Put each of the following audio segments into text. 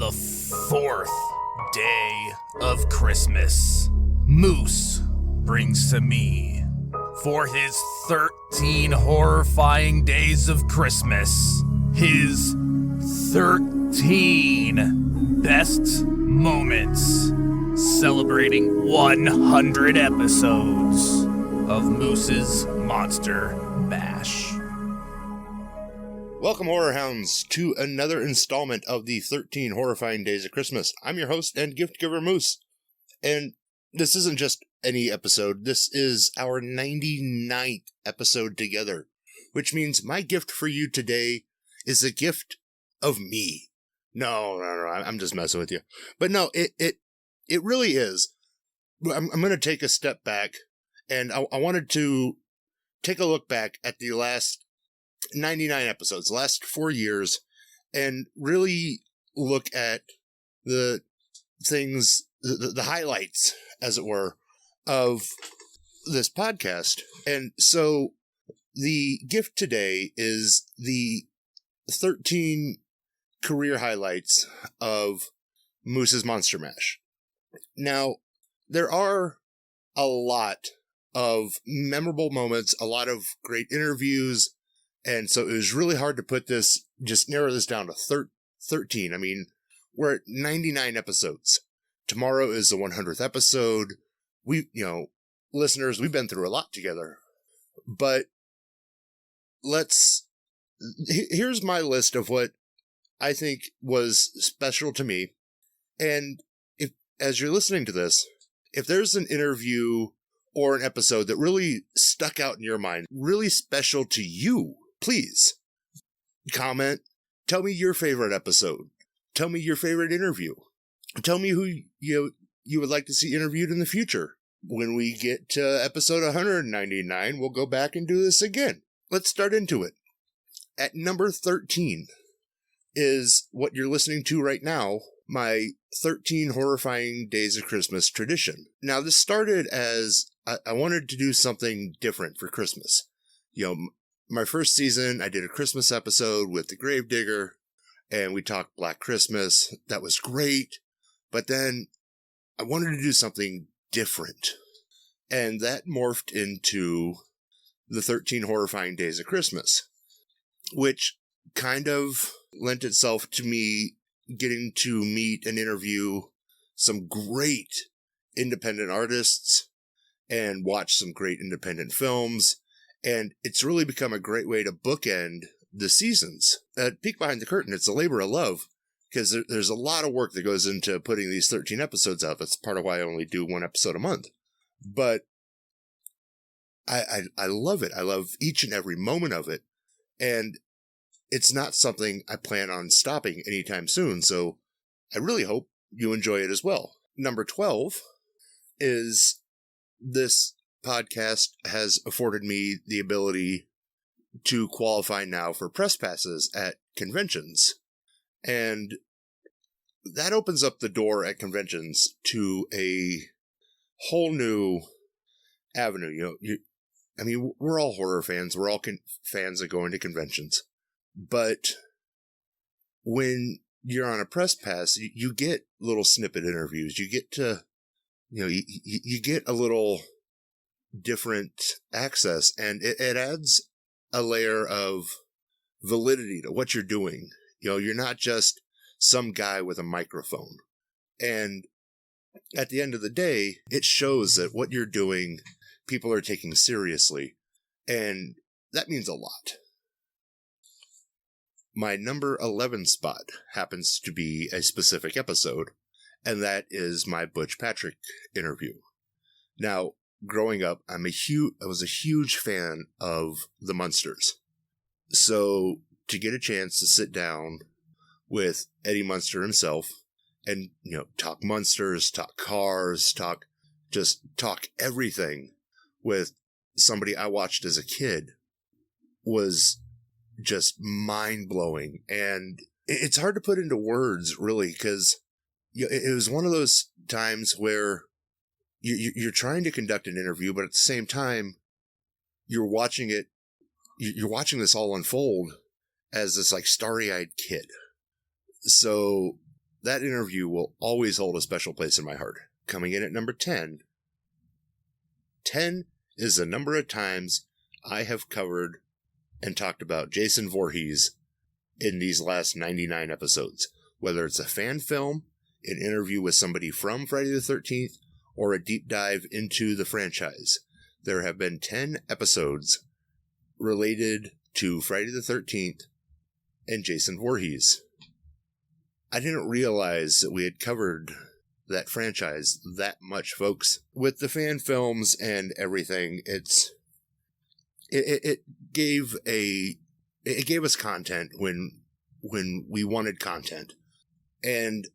the fourth day of Christmas, Moose brings to me, for his 13 horrifying days of Christmas, his 13 best moments, celebrating 100 episodes of Moose's Monster Mash. Welcome, Horror Hounds, to another installment of the 13 Horrifying Days of Christmas. I'm your host and gift giver, Moose. And this isn't just any episode. This is our 99th episode together, which means my gift for you today is a gift of me. No, I'm just messing with you. But no, it really is. I'm going to take a step back, and I wanted to take a look back at the last 99 episodes, the last 4 years, and really look at the things, the highlights, as it were, of this podcast. And so the gift today is the 13 career highlights of Moose's Monster Mash. Now, there are a lot of memorable moments, a lot of great interviews, and so it was really hard to put this, just narrow this down to 13. I mean, we're at 99 episodes. Tomorrow is the 100th episode. Listeners, we've been through a lot together. But here's my list of what I think was special to me. And as you're listening to this, if there's an interview or an episode that really stuck out in your mind, really special to you, please comment. Tell me your favorite episode. Tell me your favorite interview. Tell me who you would like to see interviewed in the future. When we get to episode 199, we'll go back and do this again. Let's start into it. At number 13 is what you're listening to right now, my 13 Horrifying Days of Christmas tradition. Now, this started as I wanted to do something different for Christmas. My first season, I did a Christmas episode with the Gravedigger, and we talked Black Christmas. That was great. But then I wanted to do something different. And that morphed into the 13 Horrifying Days of Christmas, which kind of lent itself to me getting to meet and interview some great independent artists and watch some great independent films. And it's really become a great way to bookend the seasons. At Peek Behind the Curtain, it's a labor of love, because there's a lot of work that goes into putting these 13 episodes out. That's part of why I only do one episode a month. But I love it. I love each and every moment of it. And it's not something I plan on stopping anytime soon. So I really hope you enjoy it as well. Number 12 is this podcast has afforded me the ability to qualify now for press passes at conventions. And that opens up the door at conventions to a whole new avenue. We're all horror fans. We're all fans of going to conventions. But when you're on a press pass, you get little snippet interviews. You get to, you get a little different access, and it adds a layer of validity to what you're doing. You're not just some guy with a microphone. And at the end of the day, it shows that what you're doing, people are taking seriously. And that means a lot. My number 11 spot happens to be a specific episode, and that is my Butch Patrick interview. Now, growing up, I was a huge fan of the Munsters. So to get a chance to sit down with Eddie Munster himself and, talk Munsters, talk cars, talk everything with somebody I watched as a kid was just mind-blowing. And it's hard to put into words, really, because it was one of those times where you're trying to conduct an interview, but at the same time, you're watching this all unfold as this starry-eyed kid. So that interview will always hold a special place in my heart. Coming in at number 10. 10 is the number of times I have covered and talked about Jason Voorhees in these last 99 episodes. Whether it's a fan film, an interview with somebody from Friday the 13th, or a deep dive into the franchise. There have been 10 episodes related to Friday the 13th and Jason Voorhees. I didn't realize that we had covered that franchise that much, folks. With the fan films and everything, it gave us content when we wanted content. And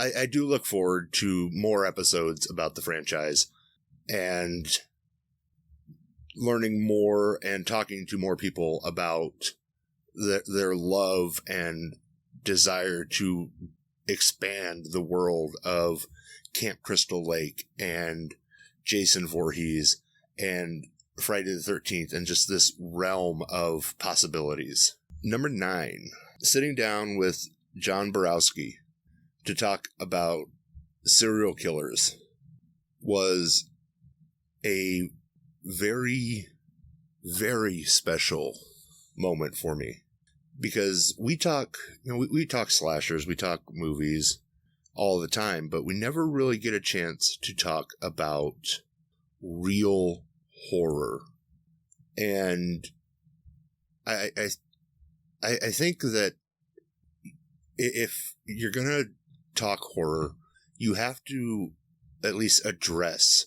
I do look forward to more episodes about the franchise and learning more and talking to more people about their love and desire to expand the world of Camp Crystal Lake and Jason Voorhees and Friday the 13th and just this realm of possibilities. Number 9, sitting down with John Borowski to talk about serial killers was a very, very special moment for me, because we talk slashers, we talk movies all the time, but we never really get a chance to talk about real horror. And I think that if you're going to talk horror, you have to at least address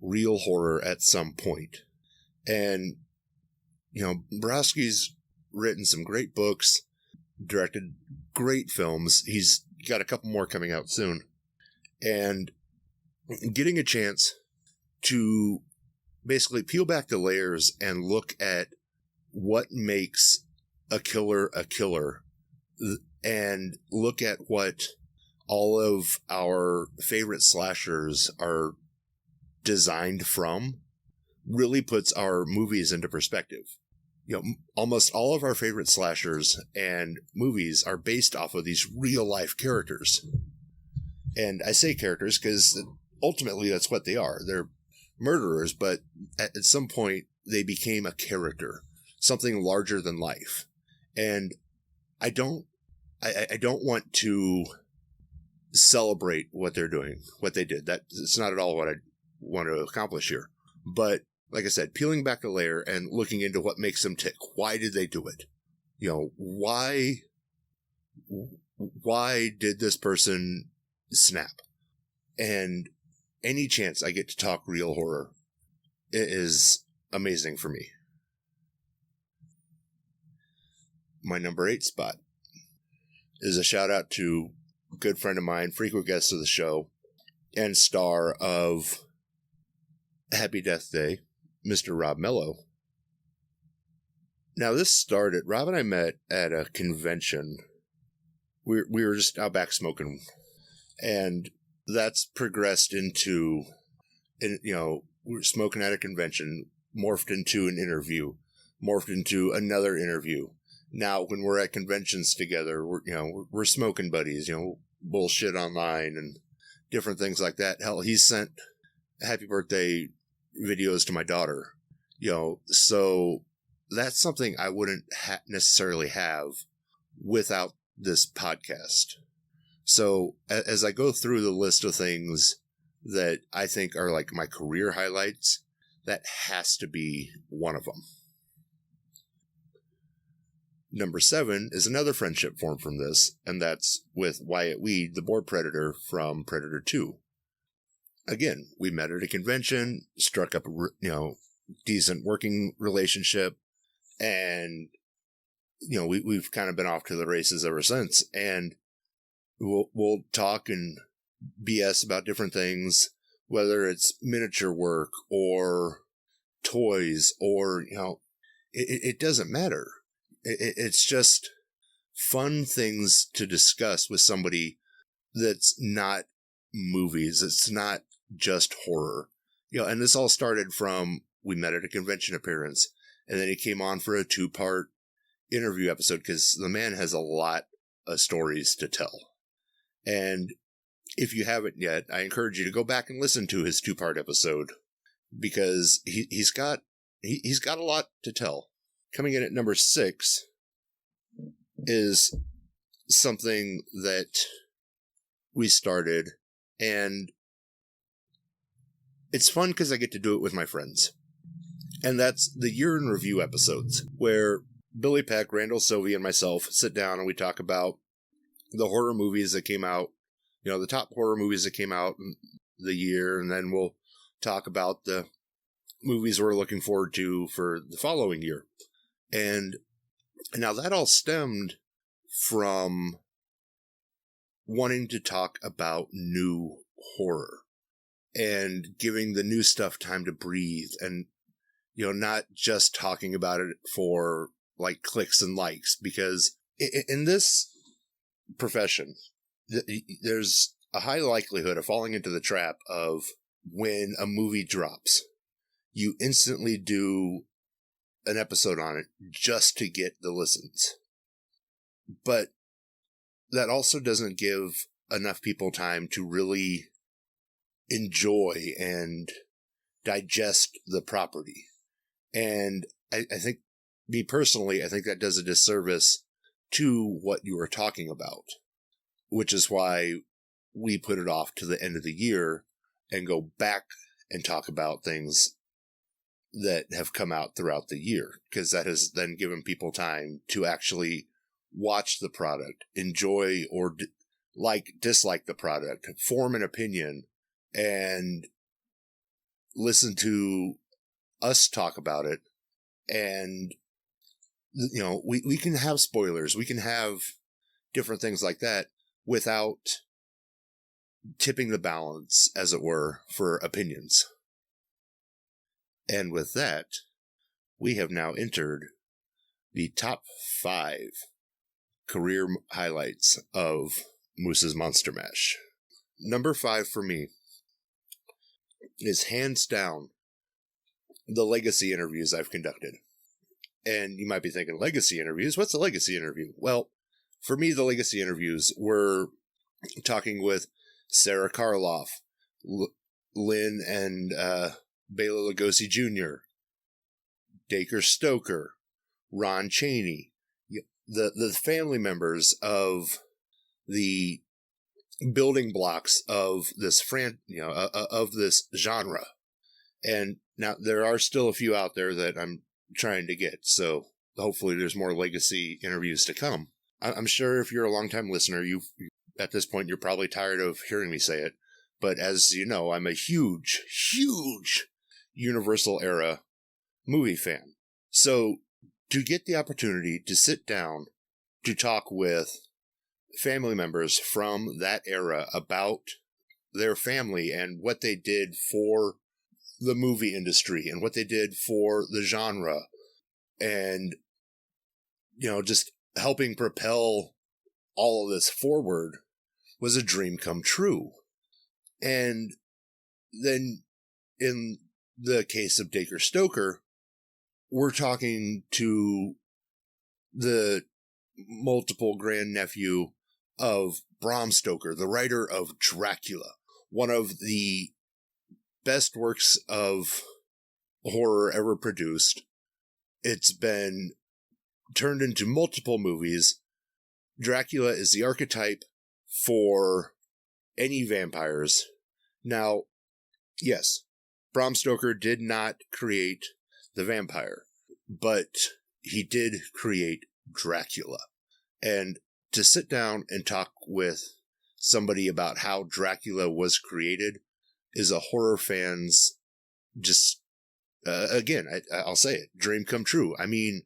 real horror at some point. And, Borowski's written some great books, directed great films. He's got a couple more coming out soon. And getting a chance to basically peel back the layers and look at what makes a killer a killer, and look at what all of our favorite slashers are designed from, really puts our movies into perspective. Almost all of our favorite slashers and movies are based off of these real life characters. And I say characters because ultimately that's what they are. They're murderers, but at some point they became a character, something larger than life. And I don't want to celebrate what they're doing, what they did. It's not at all what I want to accomplish here. But like I said, peeling back the layer and looking into what makes them tick. Why did they do it? Why did this person snap? And any chance I get to talk real horror, it is amazing for me. My number 8 spot is a shout out to a good friend of mine, frequent guest of the show, and star of Happy Death Day, Mr. Rob Mello. Now, this started, Rob and I met at a convention. We were just out back smoking, and that's progressed into, we were smoking at a convention, morphed into an interview, morphed into another interview. Now, when we're at conventions together, we're smoking buddies, bullshit online and different things like that. Hell, he sent happy birthday videos to my daughter, so that's something I wouldn't necessarily have without this podcast. So as I go through the list of things that I think are like my career highlights, that has to be one of them. Number 7 is another friendship formed from this, and that's with Wyatt Weed, the boar predator from Predator 2. Again, we met at a convention, struck up a decent working relationship, and we've kind of been off to the races ever since. And we'll talk and BS about different things, whether it's miniature work or toys or it doesn't matter. It's just fun things to discuss with somebody that's not movies. It's not just horror. And this all started from, we met at a convention appearance, and then he came on for a 2-part interview episode because the man has a lot of stories to tell. And if you haven't yet, I encourage you to go back and listen to his 2-part episode, because he's got a lot to tell. Coming in at number 6 is something that we started, and it's fun because I get to do it with my friends. And that's the Year in Review episodes, where Billy Peck, Randall Sylvie, and myself sit down and we talk about the horror movies that came out, the top horror movies that came out in the year, and then we'll talk about the movies we're looking forward to for the following year. And now that all stemmed from wanting to talk about new horror and giving the new stuff time to breathe, and not just talking about it for like clicks and likes, because in this profession, there's a high likelihood of falling into the trap of, when a movie drops, you instantly do an episode on it just to get the listens. But that also doesn't give enough people time to really enjoy and digest the property. And I think, me personally, I think that does a disservice to what you were talking about, which is why we put it off to the end of the year and go back and talk about things that have come out throughout the year, because that has then given people time to actually watch the product, enjoy or dislike the product, form an opinion, and listen to us talk about it. And we can have spoilers, we can have different things like that without tipping the balance, as it were, for opinions. And with that, we have now entered the top 5 career highlights of Moose's Monster Mash. Number 5 for me is hands down the legacy interviews I've conducted. And you might be thinking, legacy interviews? What's a legacy interview? Well, for me, the legacy interviews were talking with Sarah Karloff, Lynn and Bela Lugosi Jr., Dacre Stoker, Ron Chaney, the family members of the building blocks of this of this genre. And now there are still a few out there that I'm trying to get, so hopefully there's more legacy interviews to come. I'm sure if you're a longtime listener, at this point you're probably tired of hearing me say it, but as you know, I'm a huge Universal era movie fan. So to get the opportunity to sit down to talk with family members from that era about their family and what they did for the movie industry and what they did for the genre, and just helping propel all of this forward, was a dream come true. And then in the case of Dacre Stoker, we're talking to the multiple grandnephew of Bram Stoker, the writer of Dracula, one of the best works of horror ever produced. It's been turned into multiple movies. Dracula is the archetype for any vampires. Now, yes, Bram Stoker did not create the vampire, but he did create Dracula. And to sit down and talk with somebody about how Dracula was created is a horror fan's just, again, I'll say it, dream come true. I mean,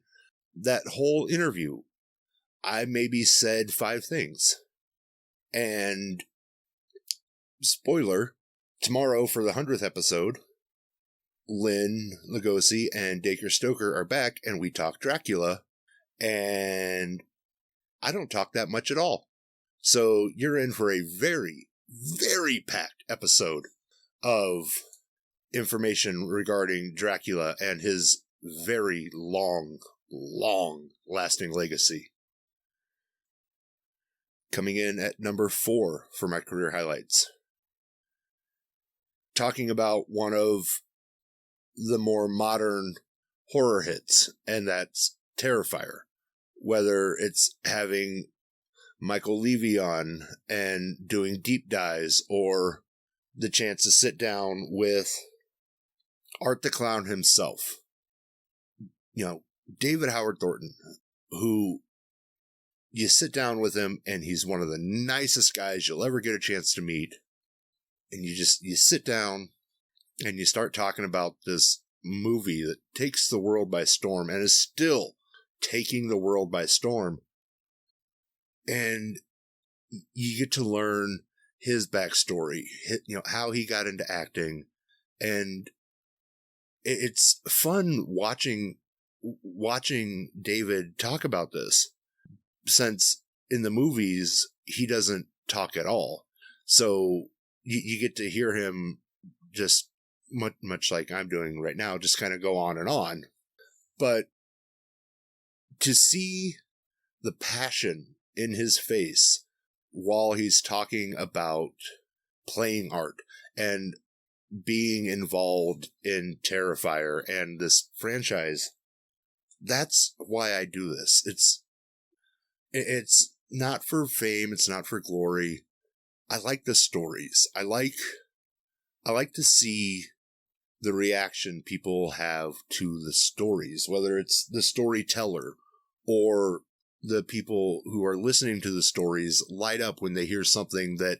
that whole interview, I maybe said 5 things. And spoiler, tomorrow for the 100th episode, Lynn Lugosi and Dacre Stoker are back and we talk Dracula, and I don't talk that much at all. So you're in for a very, very packed episode of information regarding Dracula and his very long lasting legacy. Coming in at number 4 for my career highlights. Talking about one of the more modern horror hits, and that's Terrifier. Whether it's having Michael Levy on and doing deep dives, or the chance to sit down with Art the Clown himself. You know, David Howard Thornton, who you sit down with him and he's one of the nicest guys you'll ever get a chance to meet. And you sit down and you start talking about this movie that takes the world by storm and is still taking the world by storm. And you get to learn his backstory, how he got into acting. And it's fun watching David talk about this, since in the movies he doesn't talk at all. So you get to hear him just much like I'm doing right now, just kind of go on and on. But to see the passion in his face while he's talking about playing Art and being involved in Terrifier and this franchise, that's why I do this. It's not for fame. It's not for glory. I like the stories. I like to see the reaction people have to the stories, whether it's the storyteller or the people who are listening to the stories light up when they hear something that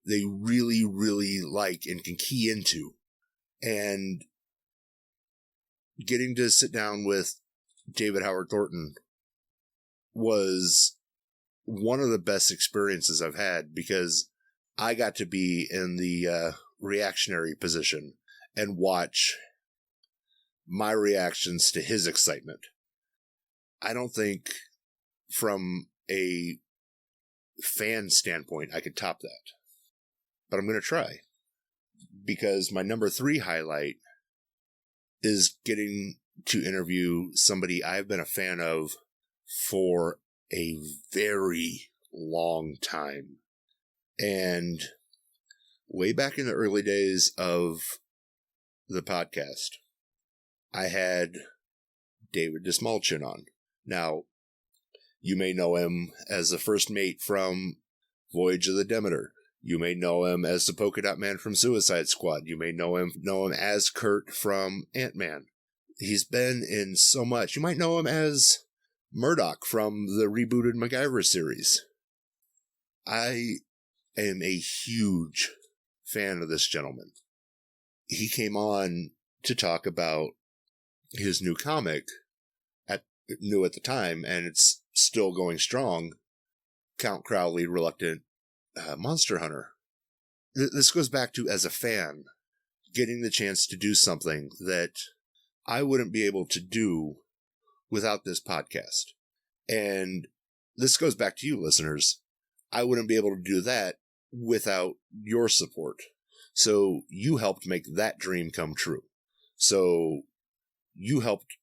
they really, really like and can key into. And getting to sit down with David Howard Thornton was one of the best experiences I've had, because I got to be in the reactionary position and watch my reactions to his excitement. I don't think from a fan standpoint I could top that, but I'm going to try, because my number 3 highlight is getting to interview somebody I've been a fan of for a very long time. And way back in the early days of the podcast, I had David Dismalchin on. Now, you may know him as the first mate from Voyage of the Demeter. You may know him as the Polka Dot Man from Suicide Squad. You may know him as Kurt from Ant-Man. He's been in so much. You might know him as Murdoch from the rebooted MacGyver series. I am a huge fan of this gentleman. He came on to talk about his new comic, new at the time, and it's still going strong, Count Crowley, Reluctant Monster Hunter. This goes back to, as a fan, getting the chance to do something that I wouldn't be able to do without this podcast. And this goes back to you, listeners. I wouldn't be able to do that without your support. So you helped make that dream come true. So you helped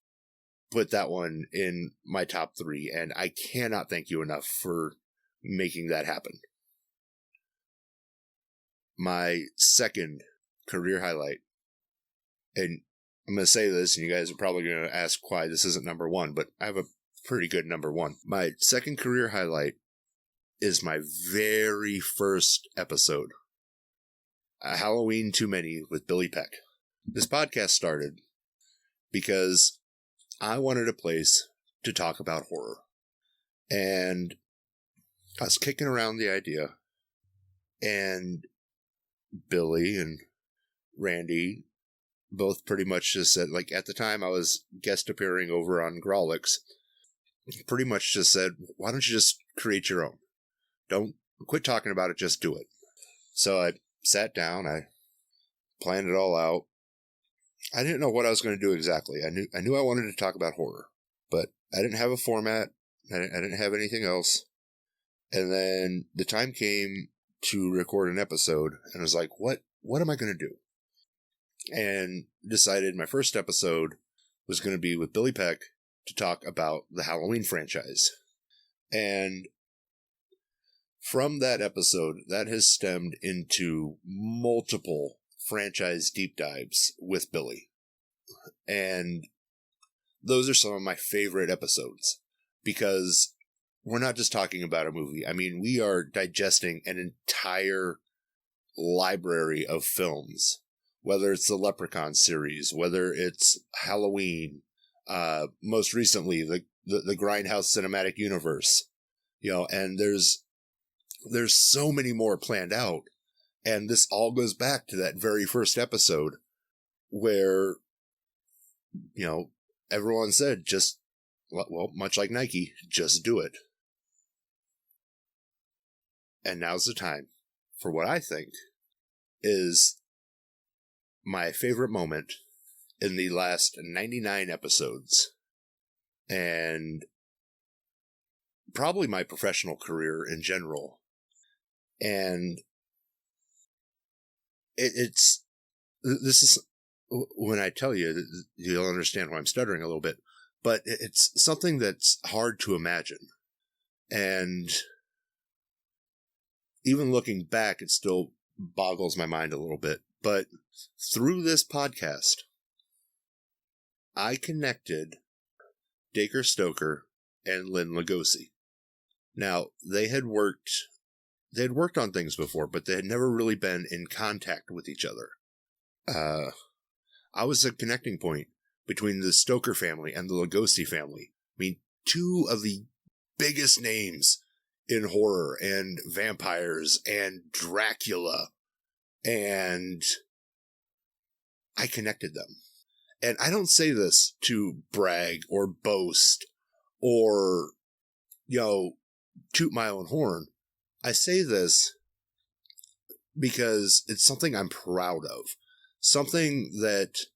put that one in my top 3, and I cannot thank you enough for making that happen. My second career highlight, and I'm going to say this, and you guys are probably going to ask why this isn't number 1, but I have a pretty good number 1. My second career highlight is my very first episode, A Halloween Too Many with Billy Peck. This podcast started because I wanted a place to talk about horror. And I was kicking around the idea, and Billy and Randy both pretty much just said, like, at the time I was guest appearing over on Grawlix, pretty much just said, why don't you just create your own? Don't quit talking about it, just do it. So I sat down, I planned it all out. I didn't know what I was going to do exactly. I knew I wanted to talk about horror, but I didn't have a format. I didn't have anything else. And then the time came to record an episode, and I was like, what am I going to do? And decided my first episode was going to be with Billy Peck to talk about the Halloween franchise. And From that episode, that has stemmed into multiple franchise deep dives with Billy. And those are some of my favorite episodes because we're not just talking about a movie. I mean, we are digesting an entire library of films, whether it's the Leprechaun series, whether it's Halloween, most recently, the Grindhouse Cinematic Universe, and there's so many more planned out. And this all goes back to that very first episode where, everyone said, just, well, much like Nike, just do it. And now's the time for what I think is my favorite moment in the last 99 episodes. And probably my professional career in general. And this is, when I tell you, you'll understand why I'm stuttering a little bit, but it's something that's hard to imagine. And even looking back, it still boggles my mind a little bit. But through this podcast, I connected Dacre Stoker and Lynn Lugosi. Now, they had worked on things before, but they had never really been in contact with each other. I was a connecting point between the Stoker family and the Lugosi family. I mean, two of the biggest names in horror and vampires and Dracula. And I connected them. And I don't say this to brag or boast or, toot my own horn. I say this because it's something I'm proud of. Something that,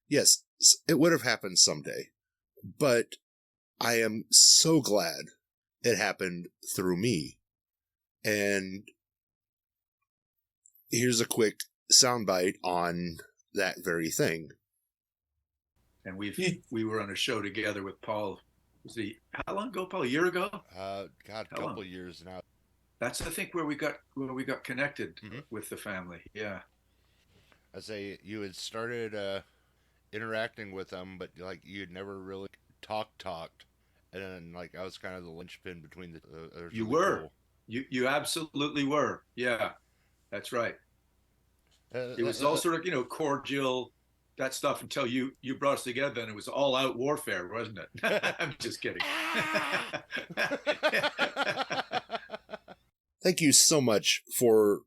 yes, it would have happened someday, but I am so glad it happened through me. And here's a quick soundbite on that very thing. And we were on a show together with Paul. How long ago, Paul? A year ago? A couple years now. That's, I think, where we got connected with the family. Yeah. I say you had started interacting with them, but you had never really talked, and then I was kind of the linchpin between the. You were. Cool. You absolutely were. Yeah, that's right. It was all sort of cordial, that stuff, until you brought us together, and it was all out warfare, wasn't it? I'm just kidding. Thank you so much for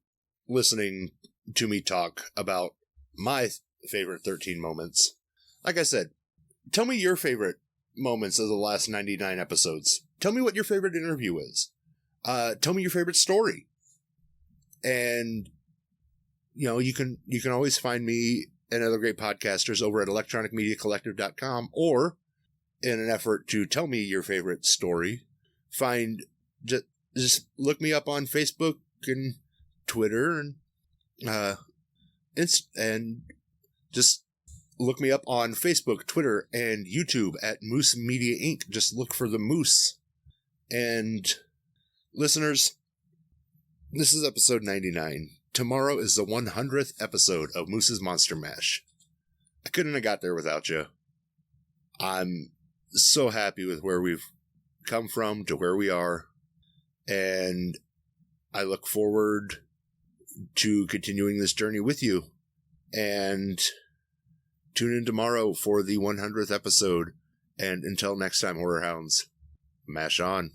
listening to me talk about my favorite 13 moments. Like I said, tell me your favorite moments of the last 99 episodes. Tell me what your favorite interview is. Tell me your favorite story. And, you can always find me and other great podcasters over at electronicmediacollective.com, or in an effort to tell me your favorite story, just look me up on Facebook and Twitter and just look me up on Facebook, Twitter, and YouTube at Moose Media Inc. Just look for the Moose. And listeners, this is episode 99. Tomorrow is the 100th episode of Moose's Monster Mash. I couldn't have got there without you. I'm so happy with where we've come from to where we are. And I look forward to continuing this journey with you. And tune in tomorrow for the 100th episode. And until next time, Horror Hounds, mash on.